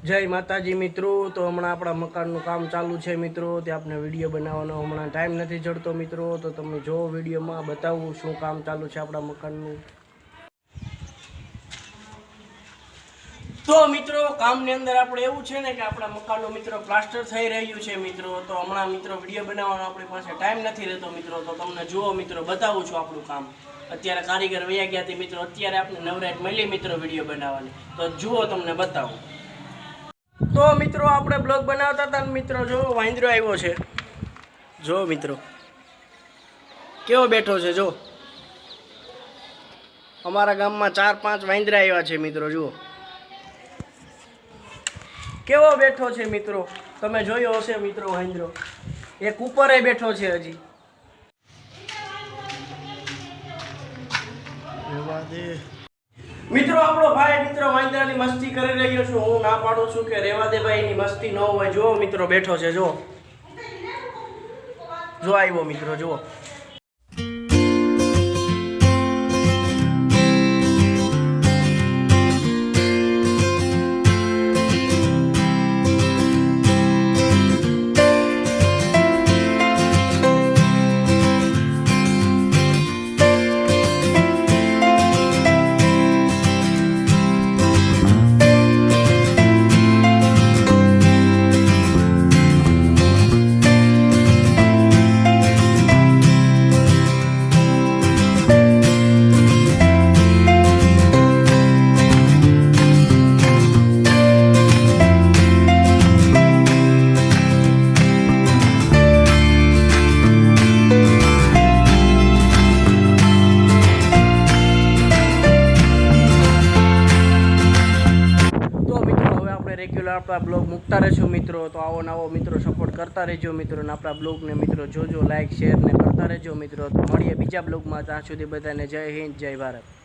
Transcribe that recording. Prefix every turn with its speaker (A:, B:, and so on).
A: જય માતાજી મિત્રો। તો હમણાં આપણા મકાનનું કામ ચાલુ છે મિત્રો, તે આપણે વિડીયો બનાવવાનો હમણાં ટાઈમ નથી જડતો મિત્રો। તો તમે જો વિડીયોમાં બતાવું શું કામ ચાલુ છે આપણા મકાનનું। તો મિત્રો કામની અંદર આપણે એવું છે ને કે આપણા મકાનનું મિત્રો પ્લાસ્ટર થઈ રહ્યું છે મિત્રો। તો હમણાં મિત્રો વિડીયો બનાવવાનો આપણી પાસે ટાઈમ નથી રહેતો મિત્રો। તો તમને જુઓ મિત્રો બતાવું છું આપણું કામ। અત્યારે કારીગર વયા ગયા હતી મિત્રો, અત્યારે આપણે નવરાત મળી મિત્રો વિડીયો બનાવવાની। તો જુઓ તમને બતાવું। તો મિત્રો આપણે બ્લોગ બનાવતા હતા મિત્રો, જો વાંદરો આવ્યો છે, જો મિત્રો કેવો બેઠો છે। જો અમારા ગામમાં 4-5 વાંદરા આવ્યા છે મિત્રો, જુઓ કેવો બેઠો છે મિત્રો। તમે જોયો હશે મિત્રો વાંદરો, એક ઉપર બેઠો છે હજી। મિત્રો આપણો ભાઈ મિત્રો વાંદરાની મસ્તી કરી રહ્યો છું, હું ના પાડું છું કે રેવા દે ભાઈ, એની મસ્તી ન હોય। જો મિત્રો બેઠો છે, જો આવ્યો મિત્રો, જુઓ। રેગ્યુલર આપણા બ્લોગ મૂકતા રહેશું મિત્રો। તો આવો નવો મિત્રો સપોર્ટ કરતા રહેજો મિત્રો, અને આપણા બ્લોગને મિત્રો જોજો, લાઇક શેર ને કરતા રહેજો મિત્રો। તો મળીએ બીજા બ્લોગમાં, ત્યાં સુધી બધાને જય હિન્દ, જય ભારત।